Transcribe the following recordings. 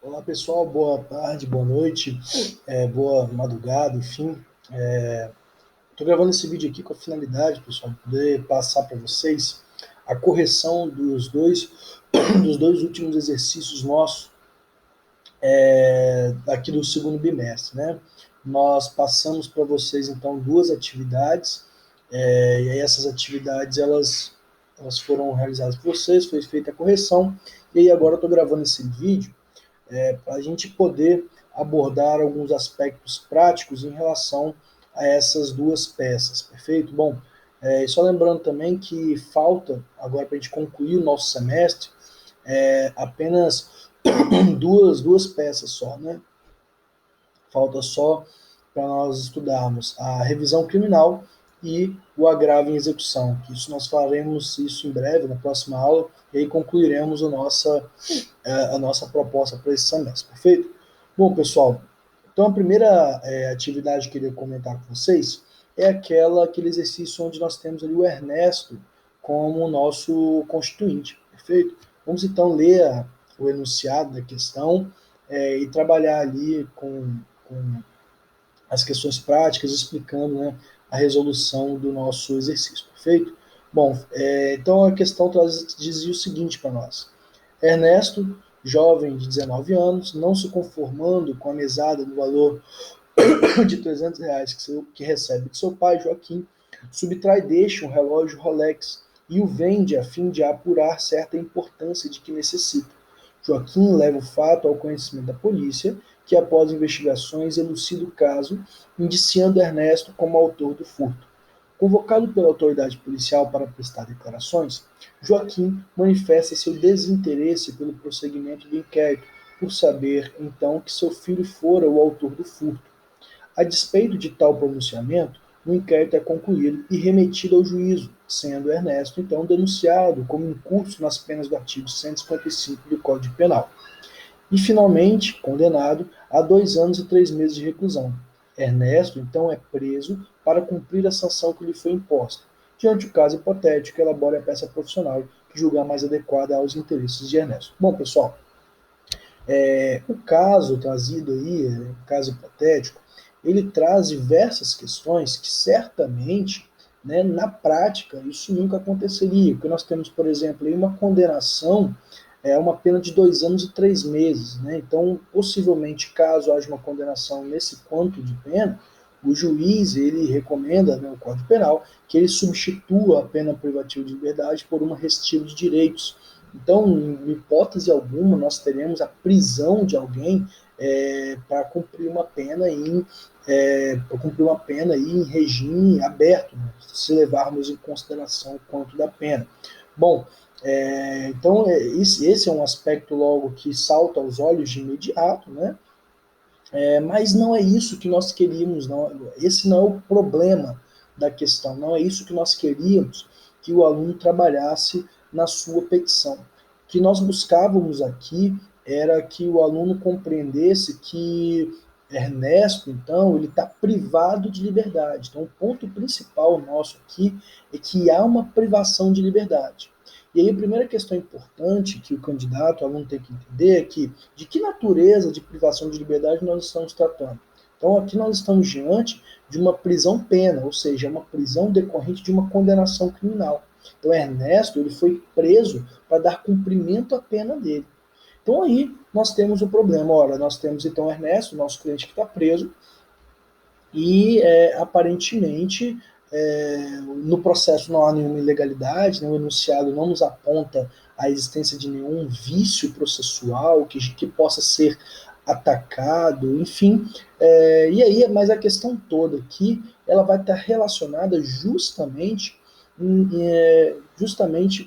Olá pessoal, boa tarde, boa noite, boa madrugada, enfim. Estou gravando esse vídeo aqui com a finalidade, pessoal, de poder passar para vocês a correção dos dois, dos dois últimos exercícios nossos aqui do segundo bimestre, né? Nós passamos para vocês então duas atividades, e aí essas atividades elas foram realizadas por vocês, foi feita a correção, e aí agora eu estou gravando esse vídeo para a gente poder abordar alguns aspectos práticos em relação a essas duas peças, perfeito? Bom, e só lembrando também que falta, agora para a gente concluir o nosso semestre, apenas duas peças só, né? Falta só para nós estudarmos a revisão criminal e o agravo em execução. Que isso nós faremos isso em breve, na próxima aula, e aí concluiremos a nossa proposta para esse semestre, perfeito? Bom, pessoal, então a primeira atividade que eu queria comentar com vocês é aquele exercício onde nós temos ali o Ernesto como nosso constituinte, perfeito? Vamos então ler o enunciado da questão e trabalhar ali com as questões práticas, explicando, né, a resolução do nosso exercício, perfeito? Bom, então a questão dizia o seguinte para nós. Ernesto, jovem de 19 anos, não se conformando com a mesada no valor de R$ 300 que recebe de seu pai, Joaquim, subtrai e deixa um relógio Rolex e o vende a fim de apurar certa importância de que necessita. Joaquim leva o fato ao conhecimento da polícia, que após investigações elucida o caso, indiciando Ernesto como autor do furto. Convocado pela autoridade policial para prestar declarações, Joaquim manifesta seu desinteresse pelo prosseguimento do inquérito, por saber então que seu filho fora o autor do furto. A despeito de tal pronunciamento, o inquérito é concluído e remetido ao juízo, sendo Ernesto então denunciado como incurso nas penas do artigo 155 do Código Penal e finalmente condenado a 2 anos e 3 meses de reclusão. Ernesto então é preso para cumprir a sanção que lhe foi imposta. Diante do caso hipotético, elabora a peça profissional que julgar mais adequada aos interesses de Ernesto. Bom, pessoal, o caso trazido aí, o caso hipotético, ele traz diversas questões que certamente, né, na prática, isso nunca aconteceria. Porque nós temos, por exemplo, aí uma condenação, uma pena de 2 anos e 3 meses. Né? Então, possivelmente, caso haja uma condenação nesse quanto de pena, o juiz ele recomenda, né, o Código Penal, que ele substitua a pena privativa de liberdade por uma restritiva de direitos. Então, em hipótese alguma, nós teremos a prisão de alguém para cumprir uma pena em regime aberto, né, se levarmos em consideração o quanto da pena. Bom, então esse é um aspecto logo que salta aos olhos de imediato, né? Mas não é isso que nós queríamos, não. Esse não é o problema da questão, não é isso que nós queríamos que o aluno trabalhasse na sua petição. O que nós buscávamos aqui era que o aluno compreendesse que Ernesto, então, ele está privado de liberdade. Então, o ponto principal nosso aqui é que há uma privação de liberdade. E aí, a primeira questão importante que o candidato, o aluno tem que entender é que de que natureza de privação de liberdade nós estamos tratando. Então, aqui nós estamos diante de uma prisão-pena, ou seja, uma prisão decorrente de uma condenação criminal. Então, Ernesto ele foi preso para dar cumprimento à pena dele. Então, aí nós temos o problema. Ora, nós temos então Ernesto, nosso cliente que está preso, e aparentemente no processo não há nenhuma ilegalidade, né? O enunciado não nos aponta a existência de nenhum vício processual que possa ser atacado, enfim. E aí, mas a questão toda aqui, ela vai estar relacionada justamente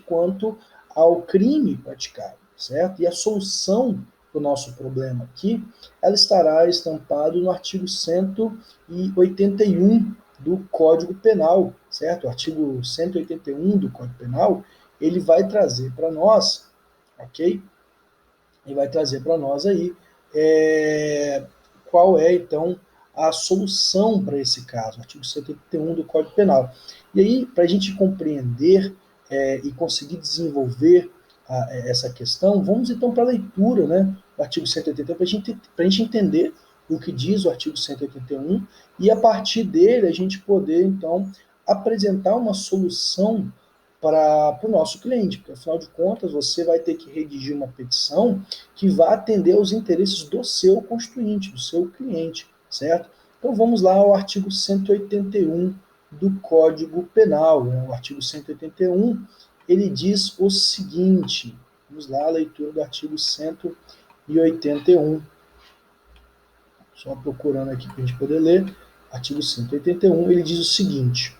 quanto ao crime praticado, certo? E a solução do nosso problema aqui, ela estará estampada no artigo 181 do Código Penal, certo? O artigo 181 do Código Penal, ele vai trazer para nós, ok? Ele vai trazer para nós aí qual é, então, a solução para esse caso, artigo 181 do Código Penal. E aí, para a gente compreender e conseguir desenvolver essa questão, vamos então para a leitura, né, o artigo 181 para a gente entender o que diz o artigo 181 e, a partir dele, a gente poder, então, apresentar uma solução para o nosso cliente, porque, afinal de contas, você vai ter que redigir uma petição que vá atender aos interesses do seu constituinte, do seu cliente, certo? Então, vamos lá ao artigo 181 do Código Penal. Né? O artigo 181, ele diz o seguinte, vamos lá, a leitura do artigo 181, só procurando aqui para a gente poder ler, artigo 181, ele diz o seguinte,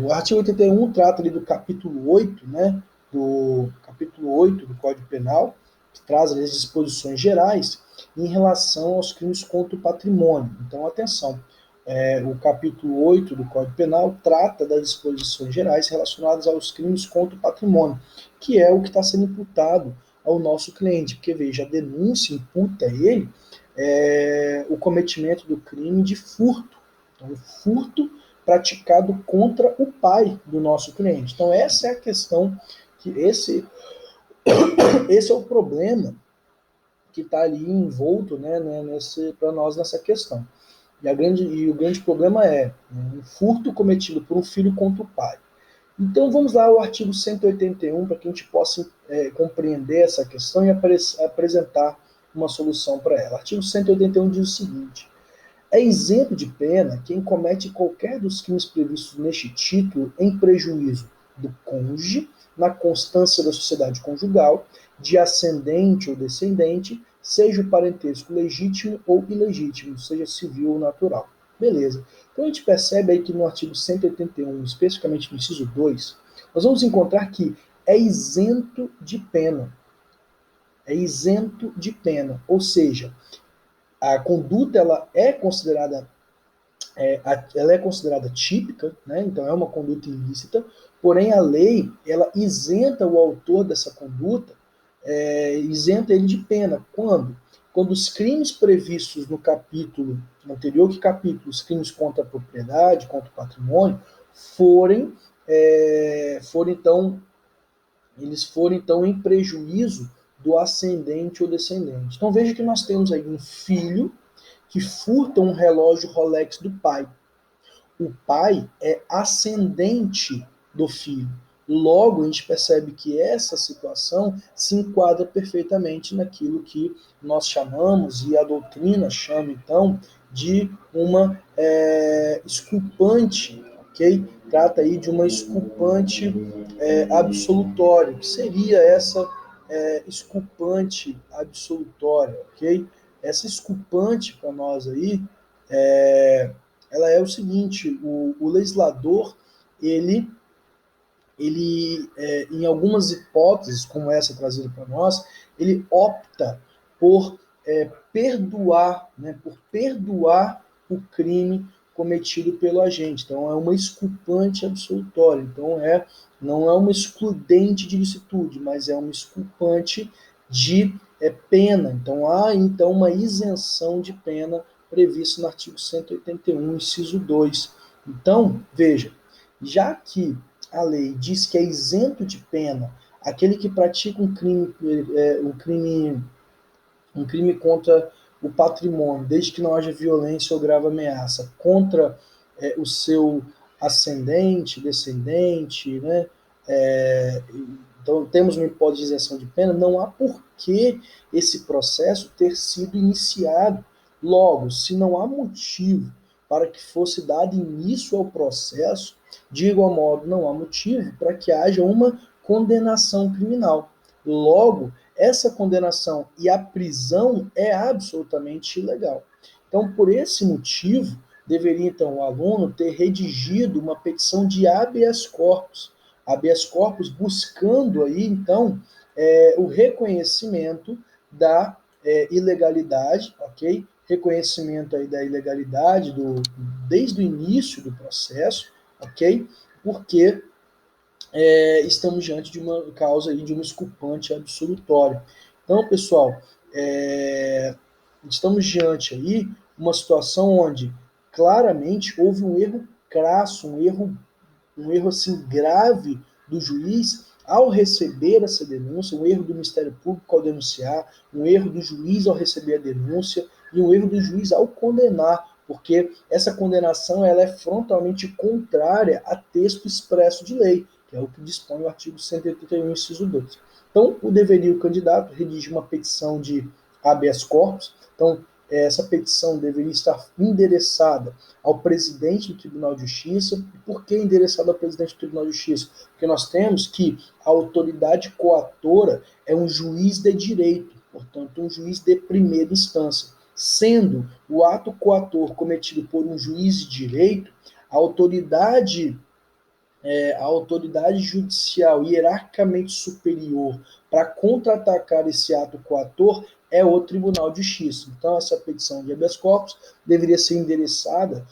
o artigo 81 trata ali do capítulo 8, né, do capítulo 8 do Código Penal, que traz ali as disposições gerais em relação aos crimes contra o patrimônio. Então, atenção, o capítulo 8 do Código Penal trata das disposições gerais relacionadas aos crimes contra o patrimônio, que é o que está sendo imputado ao nosso cliente, porque, veja, a denúncia imputa a ele o cometimento do crime de furto. Então, o furto praticado contra o pai do nosso cliente. Então, essa é a questão, que esse é o problema que está ali envolto, né, para nós nessa questão. E o grande problema é um furto cometido por um filho contra o pai. Então vamos lá ao artigo 181 para que a gente possa compreender essa questão e apresentar uma solução para ela. O artigo 181 diz o seguinte: é isento de pena quem comete qualquer dos crimes previstos neste título em prejuízo do cônjuge, na constância da sociedade conjugal, de ascendente ou descendente, seja o parentesco legítimo ou ilegítimo, seja civil ou natural. Beleza. Então a gente percebe aí que no artigo 181, especificamente no inciso 2, nós vamos encontrar que é isento de pena. É isento de pena. Ou seja, a conduta ela é considerada típica, né? Então é uma conduta ilícita, porém a lei ela isenta o autor dessa conduta, isenta ele de pena. Quando? Quando os crimes previstos no capítulo anterior, que capítulo? Os crimes contra a propriedade, contra o patrimônio, então, eles forem então em prejuízo do ascendente ou descendente. Então veja que nós temos aí um filho que furta um relógio Rolex do pai. O pai é ascendente do filho. Logo, a gente percebe que essa situação se enquadra perfeitamente naquilo que nós chamamos, e a doutrina chama, então, de uma exculpante, ok? Trata aí de uma exculpante absolutória, que seria essa exculpante absolutória, ok? Essa exculpante para nós aí, ela é o seguinte: o legislador, em algumas hipóteses, como essa trazida para nós, ele opta por perdoar, né, por perdoar o crime cometido pelo agente. Então, é uma exculpante absolutória. Então, não é uma excludente de licitude, mas é uma exculpante de pena. Então, há então uma isenção de pena prevista no artigo 181, inciso 2. Então, veja, já que a lei diz que é isento de pena aquele que pratica um crime contra o patrimônio, desde que não haja violência ou grave ameaça, contra o seu ascendente, descendente, né? Então, temos uma hipótese de isenção de pena, não há por que esse processo ter sido iniciado. Logo, se não há motivo para que fosse dado início ao processo, de igual modo, não há motivo para que haja uma condenação criminal. Logo, essa condenação e a prisão é absolutamente ilegal. Então, por esse motivo, deveria então o aluno ter redigido uma petição de habeas corpus buscando aí então o reconhecimento da ilegalidade, ok? Reconhecimento aí da ilegalidade desde o início do processo, ok? Porque estamos diante de uma causa aí de uma exculpante absolutória. Então, pessoal, estamos diante aí uma situação onde claramente houve um erro crasso, um erro assim grave do juiz ao receber essa denúncia, um erro do Ministério Público ao denunciar, um erro do juiz ao receber a denúncia e um erro do juiz ao condenar, porque essa condenação ela é frontalmente contrária a texto expresso de lei, que é o que dispõe o artigo 181, inciso 2. Então, o candidato redigir uma petição de habeas corpus. Então, essa petição deveria estar endereçada ao presidente do Tribunal de Justiça. E por que endereçada ao presidente do Tribunal de Justiça? Porque nós temos que a autoridade coatora é um juiz de direito, portanto, um juiz de primeira instância. Sendo o ato coator cometido por um juiz de direito, a autoridade judicial hierarquicamente superior para contra-atacar esse ato coator é o Tribunal de Justiça. Então, essa petição de habeas corpus deveria ser endereçada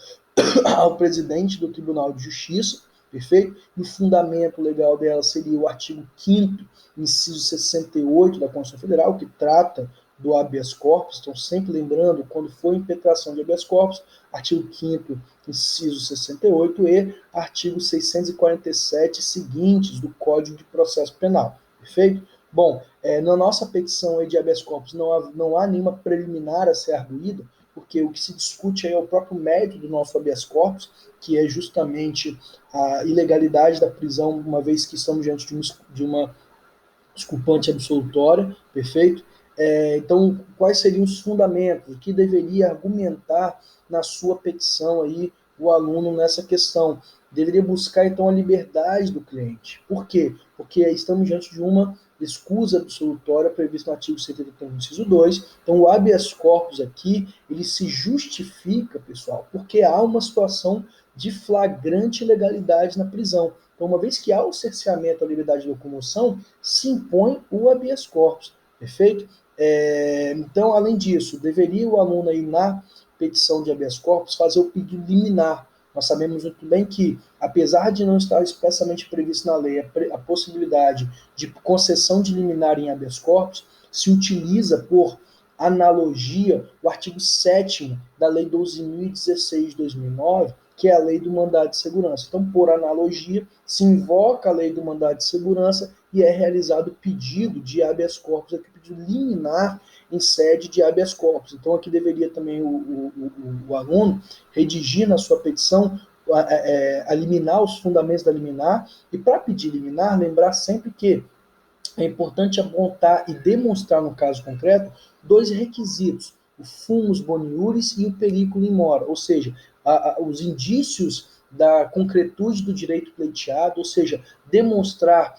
ao presidente do Tribunal de Justiça, perfeito? E o fundamento legal dela seria o artigo 5º, inciso 68 da Constituição Federal, que trata do habeas corpus. Então, sempre lembrando, quando for impetração de habeas corpus, artigo 5º, inciso 68 e artigo 647 seguintes do Código de Processo Penal, perfeito? Bom, na nossa petição de habeas corpus não há nenhuma preliminar a ser arguída, porque o que se discute é o próprio mérito do nosso habeas corpus, que é justamente a ilegalidade da prisão, uma vez que estamos diante de uma desculpante absolutória, perfeito? Então, quais seriam os fundamentos? O que deveria argumentar na sua petição aí o aluno nessa questão? Deveria buscar, então, a liberdade do cliente. Por quê? Porque estamos diante de uma escusa absolutória prevista no artigo 181, inciso 2. Então, o habeas corpus aqui, ele se justifica, pessoal, porque há uma situação de flagrante ilegalidade na prisão. Então, uma vez que há o cerceamento à liberdade de locomoção, se impõe o habeas corpus, perfeito? Então, além disso, deveria o aluno aí na petição de habeas corpus fazer o pedido liminar. Nós sabemos muito bem que, apesar de não estar expressamente previsto na lei a possibilidade de concessão de liminar em habeas corpus, se utiliza por analogia o artigo 7º da Lei 12.016 de 2009, que é a lei do mandado de segurança. Então, por analogia, se invoca a lei do mandado de segurança e é realizado o pedido de habeas corpus, aqui pedido liminar em sede de habeas corpus. Então, aqui deveria também o aluno redigir na sua petição a liminar, os fundamentos da liminar, e para pedir liminar, lembrar sempre que é importante apontar e demonstrar, no caso concreto, dois requisitos: o fumus boniuris e o periculum in mora, ou seja, os indícios da concretude do direito pleiteado, ou seja, demonstrar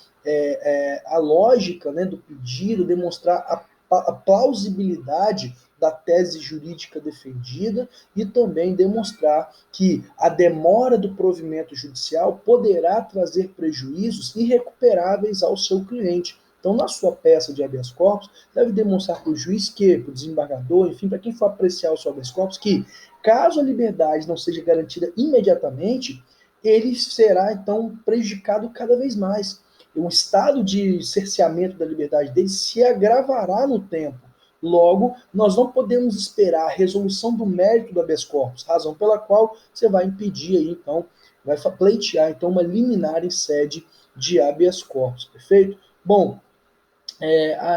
a lógica, né, do pedido, demonstrar a plausibilidade da tese jurídica defendida e também demonstrar que a demora do provimento judicial poderá trazer prejuízos irrecuperáveis ao seu cliente. Então, na sua peça de habeas corpus, deve demonstrar para o juiz que, para o desembargador, enfim, para quem for apreciar o seu habeas corpus, que, caso a liberdade não seja garantida imediatamente, ele será, então, prejudicado cada vez mais. O estado de cerceamento da liberdade dele se agravará no tempo. Logo, nós não podemos esperar a resolução do mérito do habeas corpus, razão pela qual você vai impedir aí, então, vai pleitear, então, uma liminar em sede de habeas corpus, perfeito? Bom,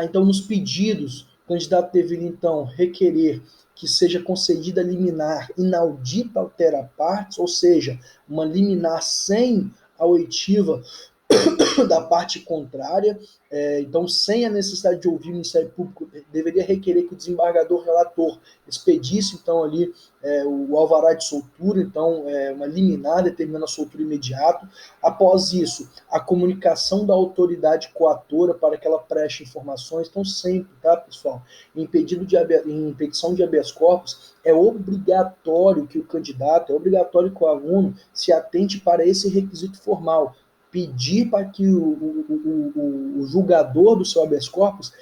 então, nos pedidos, o candidato deveria, então, requerer que seja concedida liminar inaudita altera partes, ou seja, uma liminar sem a oitiva da parte contrária, então, sem a necessidade de ouvir o Ministério Público, deveria requerer que o desembargador relator expedisse, então, ali o alvará de soltura, então, uma liminar determinando a soltura imediata. Após isso, a comunicação da autoridade coatora para que ela preste informações. Então, sempre, tá, pessoal? Em petição de habeas corpus, é obrigatório que o candidato, é obrigatório que o aluno se atente para esse requisito formal, pedir para que o julgador do seu habeas corpus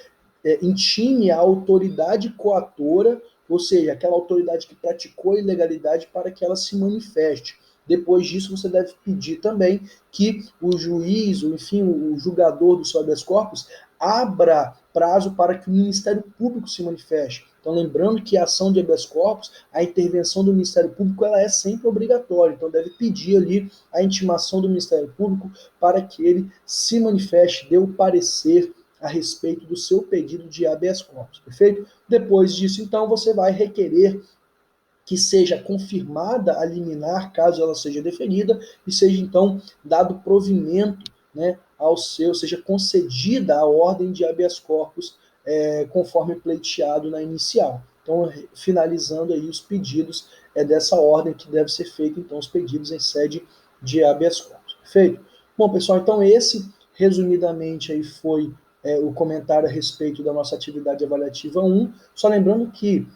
intime a autoridade coatora, ou seja, aquela autoridade que praticou a ilegalidade, para que ela se manifeste. Depois disso, você deve pedir também que o juiz, ou enfim, o julgador do seu habeas corpus, abra prazo para que o Ministério Público se manifeste. Então, lembrando que a ação de habeas corpus, a intervenção do Ministério Público, ela é sempre obrigatória. Então, deve pedir ali a intimação do Ministério Público para que ele se manifeste, dê o parecer a respeito do seu pedido de habeas corpus, perfeito? Depois disso, então, você vai requerer que seja confirmada a liminar, caso ela seja deferida, e seja então dado provimento, né, ao seu, seja concedida a ordem de habeas corpus conforme pleiteado na inicial. Então, finalizando aí os pedidos, é dessa ordem que deve ser feito, então, os pedidos em sede de habeas corpus. Perfeito? Bom, pessoal, então esse, resumidamente, aí foi o comentário a respeito da nossa atividade avaliativa 1. Só lembrando que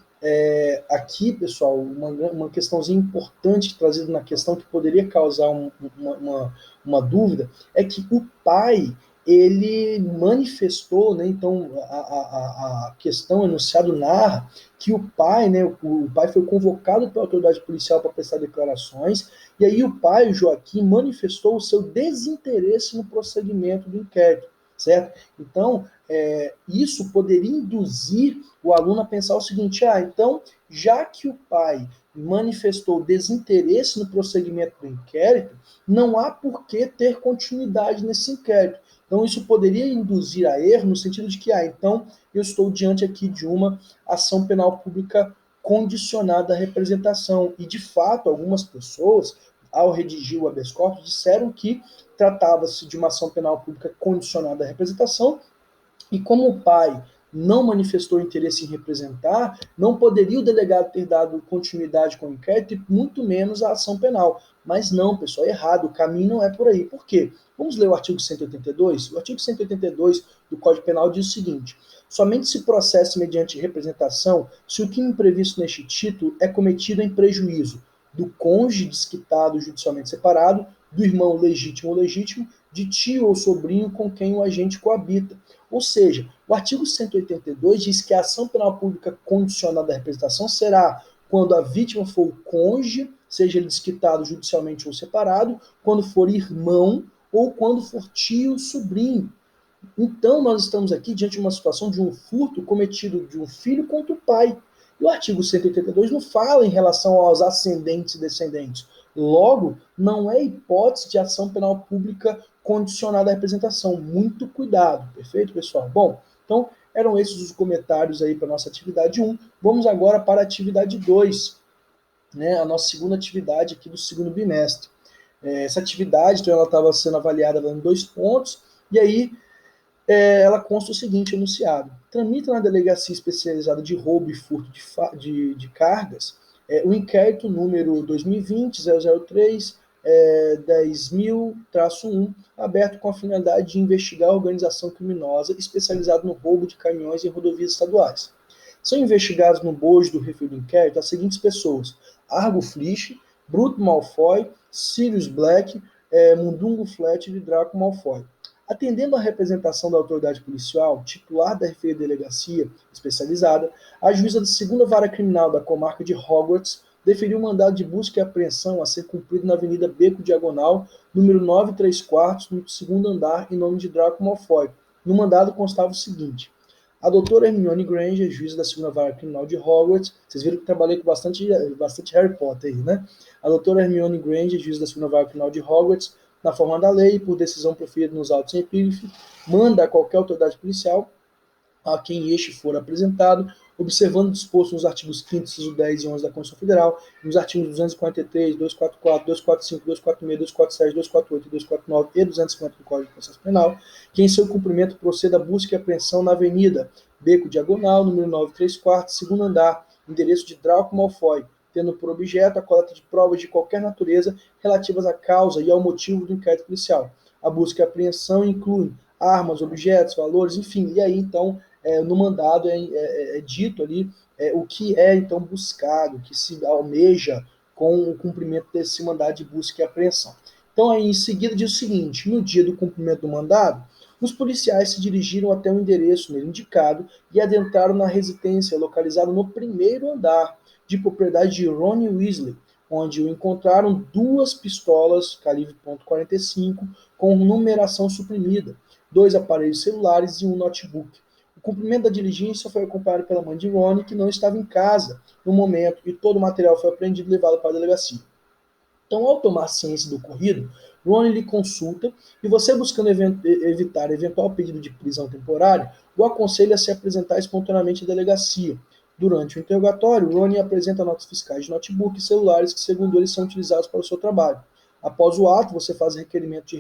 aqui, pessoal, uma questãozinha importante trazida na questão que poderia causar uma dúvida é que o pai ele manifestou, né, então a questão enunciado narra que o pai, né, o pai foi convocado pela autoridade policial para prestar declarações, e aí o pai, o Joaquim, manifestou o seu desinteresse no prosseguimento do inquérito, certo? Então, isso poderia induzir o aluno a pensar o seguinte: então, já que o pai manifestou desinteresse no prosseguimento do inquérito, não há por que ter continuidade nesse inquérito. Então, isso poderia induzir a erro no sentido de que, então, eu estou diante aqui de uma ação penal pública condicionada à representação. E, de fato, algumas pessoas, ao redigir o habeas corpus, disseram que tratava-se de uma ação penal pública condicionada à representação, e como o pai não manifestou interesse em representar, não poderia o delegado ter dado continuidade com o inquérito e muito menos a ação penal. Mas não, pessoal, é errado, o caminho não é por aí. Por quê? Vamos ler o artigo 182? O artigo 182 do Código Penal diz o seguinte: somente se processa mediante representação se o crime previsto neste título é cometido em prejuízo do cônjuge desquitado judicialmente separado, do irmão legítimo ou legítimo, de tio ou sobrinho com quem o agente coabita. Ou seja, o artigo 182 diz que a ação penal pública condicionada à representação será quando a vítima for o cônjuge, seja ele desquitado judicialmente ou separado, quando for irmão ou quando for tio, sobrinho. Então, nós estamos aqui diante de uma situação de um furto cometido de um filho contra o pai. E o artigo 182 não fala em relação aos ascendentes e descendentes. Logo, não é hipótese de ação penal pública condicionada à representação. Muito cuidado, perfeito, pessoal? Bom, então eram esses os comentários aí para a nossa atividade 1. Vamos agora para a atividade 2, né, a nossa segunda atividade aqui do segundo bimestre. Essa atividade, então, ela estava sendo avaliada em 2 pontos, e aí ela consta o seguinte enunciado: tramita na Delegacia Especializada de Roubo e Furto de Cargas o inquérito número 2020-003 10.000-1, aberto com a finalidade de investigar a organização criminosa especializada no roubo de caminhões em rodovias estaduais. São investigados no bojo do referido inquérito as seguintes pessoas: Argo Flisch, Bruto Malfoy, Sirius Black, Mundungo Fletcher e Draco Malfoy. Atendendo à representação da autoridade policial, titular da referida delegacia especializada, a juíza da segunda vara criminal da comarca de Hogwarts deferiu um mandado de busca e apreensão a ser cumprido na Avenida Beco Diagonal, número 934, no segundo andar, em nome de Draco Malfoy. No mandado constava o seguinte: a doutora Hermione Granger, juíza da segunda vara criminal de Hogwarts, vocês viram que eu trabalhei com bastante Harry Potter aí, né? A doutora Hermione Granger, juíza da segunda vara criminal de Hogwarts, na forma da lei, por decisão proferida nos autos em epígrafe, manda a qualquer autoridade policial a quem este for apresentado, observando o disposto nos artigos 5º, inciso 10 e 11 da Constituição Federal, nos artigos 243, 244, 245, 246, 247, 248, 249 e 250 do Código de Processo Penal, que em seu cumprimento proceda a busca e apreensão na Avenida Beco Diagonal, número 934, segundo andar, endereço de Draco Malfoy, tendo por objeto a coleta de provas de qualquer natureza relativas à causa e ao motivo do inquérito policial. A busca e a apreensão inclui armas, objetos, valores, enfim, e aí então no mandado é dito ali o que é então buscado, o que se almeja com o cumprimento desse mandado de busca e apreensão. Então aí em seguida diz o seguinte: no dia do cumprimento do mandado, os policiais se dirigiram até o endereço nele indicado e adentraram na residência localizada no primeiro andar, de propriedade de Ron Weasley, onde o encontraram 2 pistolas calibre .45 com numeração suprimida, 2 aparelhos celulares e um notebook. O cumprimento da diligência foi acompanhado pela mãe de Ronnie, que não estava em casa no momento, e todo o material foi apreendido e levado para a delegacia. Então, ao tomar ciência do ocorrido, Ronnie lhe consulta e você, buscando evitar eventual pedido de prisão temporária, o aconselha a se apresentar espontaneamente à delegacia. Durante o interrogatório, Ronnie apresenta notas fiscais de notebook e celulares que, segundo ele, são utilizados para o seu trabalho. Após o ato, você faz requerimento de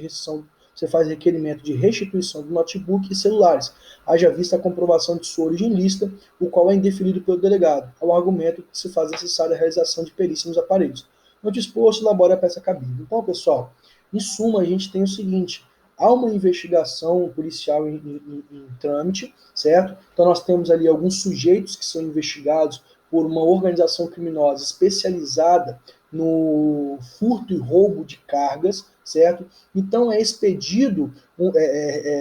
restituição do notebook e celulares, haja vista a comprovação de sua origem lícita, o qual é indeferido pelo delegado, ao argumento que se faz necessária a realização de perícia nos aparelhos. No disposto, elabora a peça cabível. Então, pessoal, em suma, a gente tem o seguinte: há uma investigação policial em trâmite, certo? Então, nós temos ali alguns sujeitos que são investigados por uma organização criminosa especializada no furto e roubo de cargas, certo? Então, é expedido,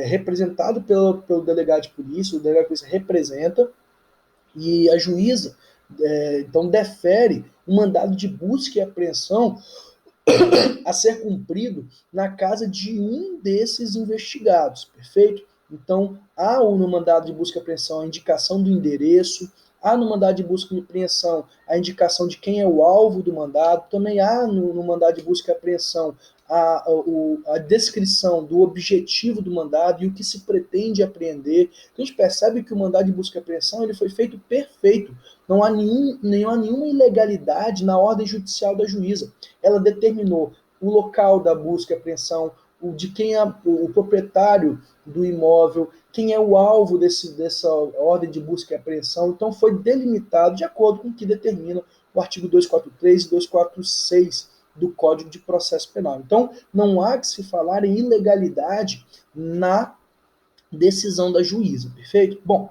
representado pelo delegado de polícia, o delegado de polícia representa, e a juíza, então, defere um mandado de busca e apreensão a ser cumprido na casa de um desses investigados, perfeito? Então, há no mandado de busca e apreensão a indicação do endereço, há no mandado de busca e apreensão a indicação de quem é o alvo do mandado, também há no mandado de busca e apreensão a descrição do objetivo do mandado e o que se pretende apreender. A gente percebe que o mandado de busca e apreensão ele foi feito perfeito. Não há nenhuma ilegalidade na ordem judicial da juíza. Ela determinou o local da busca e apreensão, de quem é o proprietário do imóvel, quem é o alvo dessa ordem de busca e apreensão. Então, foi delimitado de acordo com o que determina o artigo 243 e 246 do Código de Processo Penal. Então, não há que se falar em ilegalidade na decisão da juíza, perfeito? Bom,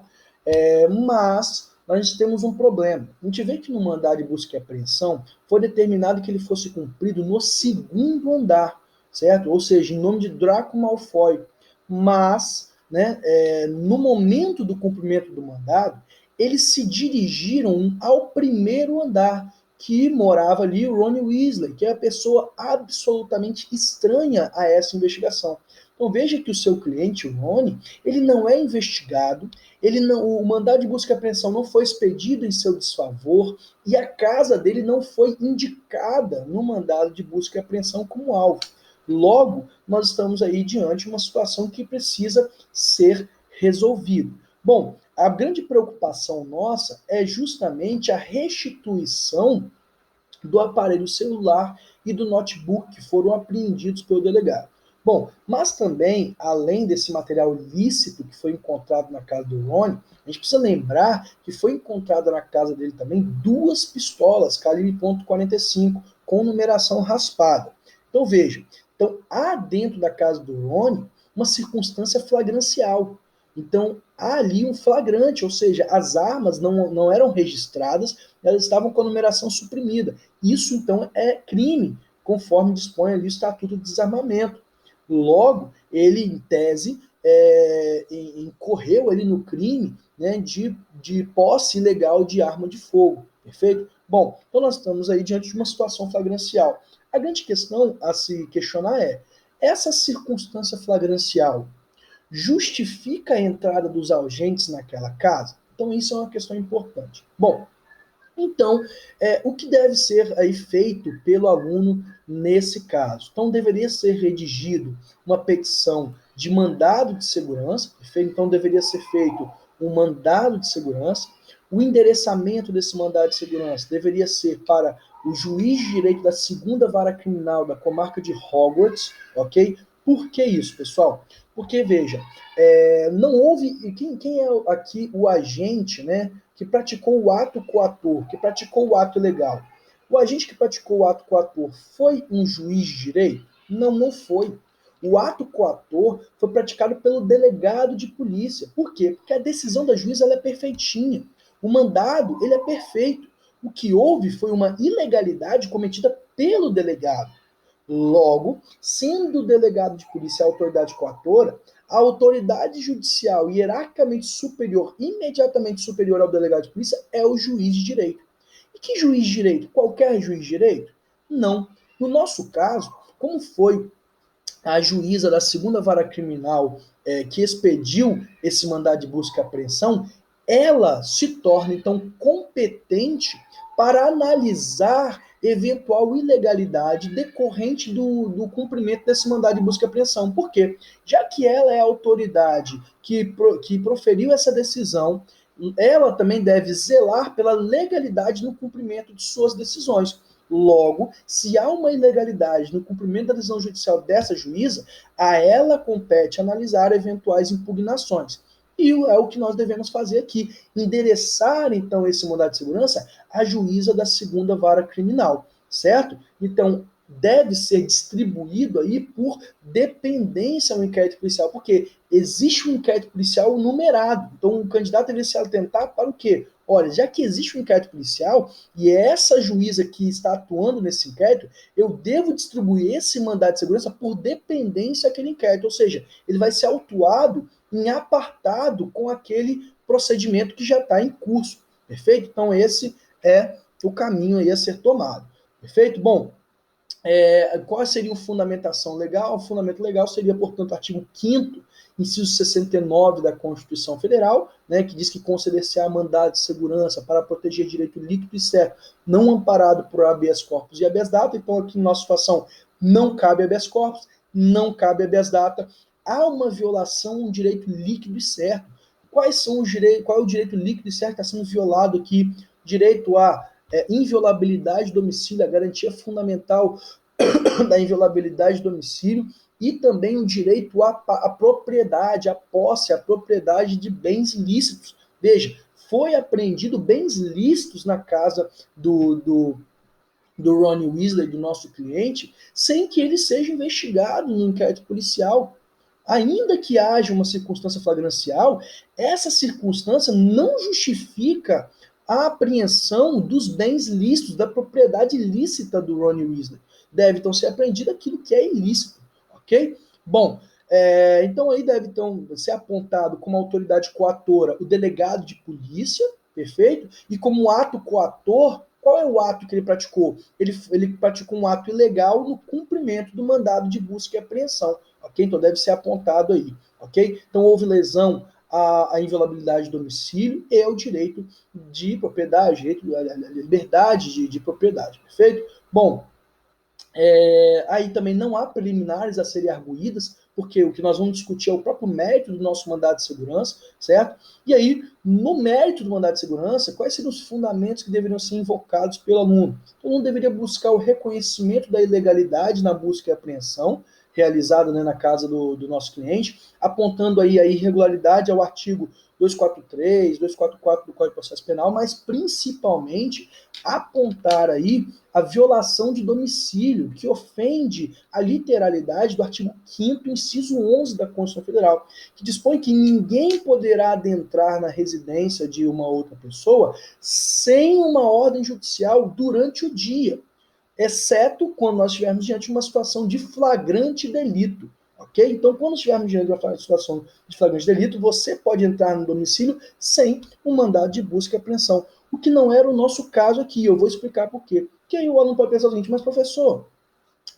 mas nós temos um problema. A gente vê que no mandado de busca e apreensão foi determinado que ele fosse cumprido no segundo andar, certo? Ou seja, em nome de Draco Malfoy. Mas, né, no momento do cumprimento do mandado, eles se dirigiram ao primeiro andar, que morava ali o Ronnie Weasley, que é a pessoa absolutamente estranha a essa investigação. Então veja que o seu cliente, o Ronnie, ele não é investigado, o mandado de busca e apreensão não foi expedido em seu desfavor e a casa dele não foi indicada no mandado de busca e apreensão como alvo. Logo, nós estamos aí diante de uma situação que precisa ser resolvida. Bom, a grande preocupação nossa é justamente a restituição do aparelho celular e do notebook que foram apreendidos pelo delegado. Bom, mas também, além desse material ilícito que foi encontrado na casa do Ronnie, a gente precisa lembrar que foi encontrada na casa dele também 2 pistolas calibre .45 com numeração raspada. Então veja, há dentro da casa do Ronnie uma circunstância flagrancial. Então, há ali um flagrante, ou seja, as armas não eram registradas, elas estavam com a numeração suprimida. Isso, então, é crime, conforme dispõe ali o Estatuto de Desarmamento. Logo, ele, em tese, incorreu ali no crime, né, de posse ilegal de arma de fogo, perfeito? Bom, então nós estamos aí diante de uma situação flagrancial. A grande questão a se questionar é, essa circunstância flagrancial justifica a entrada dos agentes naquela casa? Então isso é uma questão importante. Bom, então, o que deve ser aí feito pelo aluno nesse caso? Então, deveria ser redigido uma petição de mandado de segurança, perfeito? Então, deveria ser feito um mandado de segurança. O endereçamento desse mandado de segurança deveria ser para o juiz de direito da segunda vara criminal da comarca de Hogwarts, ok? Por que isso, pessoal? Porque, veja, não houve... Quem é aqui o agente, né, que praticou o ato coator, que praticou o ato ilegal? O agente que praticou o ato coator foi um juiz de direito? Não, não foi. O ato coator foi praticado pelo delegado de polícia. Por quê? Porque a decisão da juíza ela é perfeitinha. O mandado ele é perfeito. O que houve foi uma ilegalidade cometida pelo delegado. Logo, sendo o delegado de polícia a autoridade coatora, a autoridade judicial hierarquicamente superior, imediatamente superior ao delegado de polícia, é o juiz de direito. E que juiz de direito? Qualquer juiz de direito? Não. No nosso caso, como foi a juíza da segunda vara criminal que expediu esse mandado de busca e apreensão, ela se torna, então, competente para analisar eventual ilegalidade decorrente do cumprimento desse mandado de busca e apreensão. Por quê? Já que ela é a autoridade que proferiu essa decisão, ela também deve zelar pela legalidade no cumprimento de suas decisões. Logo, se há uma ilegalidade no cumprimento da decisão judicial dessa juíza, a ela compete analisar eventuais impugnações. E é o que nós devemos fazer aqui, endereçar, então, esse mandado de segurança à juíza da segunda vara criminal, certo? Então, deve ser distribuído aí por dependência ao inquérito policial, porque existe um inquérito policial numerado. Então, o candidato deveria se atentar para o quê? Olha, já que existe um inquérito policial e é essa juíza que está atuando nesse inquérito, eu devo distribuir esse mandado de segurança por dependência àquele inquérito, ou seja, ele vai ser autuado em apartado com aquele procedimento que já está em curso, perfeito? Então esse é o caminho aí a ser tomado, perfeito? Bom, qual seria a fundamentação legal? O fundamento legal seria, portanto, o artigo 5º, inciso 69 da Constituição Federal, né, que diz que conceder-se-á mandado de segurança para proteger direito líquido e certo, não amparado por habeas corpus e habeas data. Então, aqui na nossa situação, não cabe habeas corpus, não cabe habeas data. Há uma violação a um direito líquido e certo. Qual é o direito líquido e certo que está sendo violado aqui? Direito a inviolabilidade do domicílio, a garantia fundamental da inviolabilidade do domicílio e também o direito à propriedade, à posse, à propriedade de bens ilícitos. Veja, foi apreendido bens lícitos na casa do Ronnie Weasley, do nosso cliente, sem que ele seja investigado no inquérito policial. Ainda que haja uma circunstância flagrancial, essa circunstância não justifica a apreensão dos bens lícitos, da propriedade ilícita do Ronnie Weasley. Deve, então, ser apreendido aquilo que é ilícito, ok? Bom, então aí deve então, ser apontado como autoridade coatora o delegado de polícia, perfeito? E como ato coator, qual é o ato que ele praticou? Ele praticou um ato ilegal no cumprimento do mandado de busca e apreensão, ok? Então deve ser apontado aí, ok? Então houve lesão à inviolabilidade do domicílio e ao direito de propriedade, direito à liberdade de propriedade, perfeito? Bom, aí também não há preliminares a serem arguídas, porque o que nós vamos discutir é o próprio mérito do nosso mandado de segurança, certo? E aí, no mérito do mandado de segurança, quais seriam os fundamentos que deveriam ser invocados pelo aluno? Então, o aluno deveria buscar o reconhecimento da ilegalidade na busca e apreensão, realizada, né, na casa do nosso cliente, apontando aí a irregularidade ao artigo 243, 244 do Código de Processo Penal, mas principalmente apontar aí a violação de domicílio, que ofende a literalidade do artigo 5º, inciso 11 da Constituição Federal, que dispõe que ninguém poderá adentrar na residência de uma outra pessoa sem uma ordem judicial durante o dia, exceto quando nós estivermos diante de uma situação de flagrante delito. Ok? Então, quando estivermos diante de uma situação de flagrante delito, você pode entrar no domicílio sem um mandado de busca e apreensão. O que não era o nosso caso aqui. Eu vou explicar por quê. Porque aí o aluno pode pensar o seguinte, mas professor,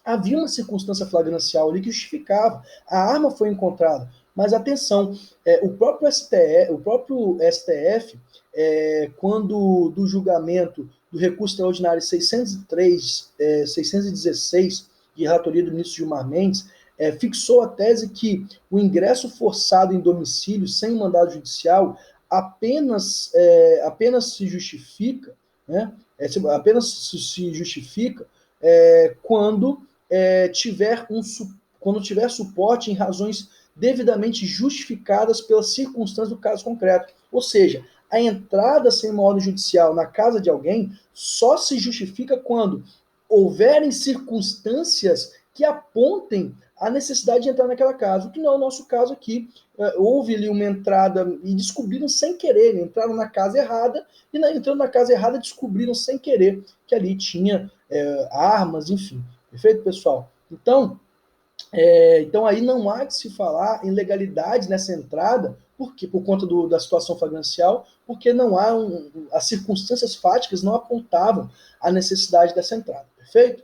havia uma circunstância flagrancial ali que justificava. A arma foi encontrada. Mas atenção, o próprio STF, quando do julgamento do recurso extraordinário 616, de relatoria do ministro Gilmar Mendes, fixou a tese que o ingresso forçado em domicílio sem mandado judicial apenas se justifica, né? Apenas se justifica quando tiver suporte em razões devidamente justificadas pelas circunstâncias do caso concreto. Ou seja, a entrada sem uma ordem judicial na casa de alguém só se justifica quando houverem circunstâncias que apontem a necessidade de entrar naquela casa, o que não é o nosso caso aqui. Houve ali uma entrada e descobriram sem querer, entraram na casa errada e entrando na casa errada descobriram sem querer que ali tinha armas, enfim. Perfeito, pessoal? Então aí não há de se falar em legalidade nessa entrada, porque por conta da situação flagrancial, porque não há as circunstâncias fáticas não apontavam a necessidade dessa entrada. Perfeito?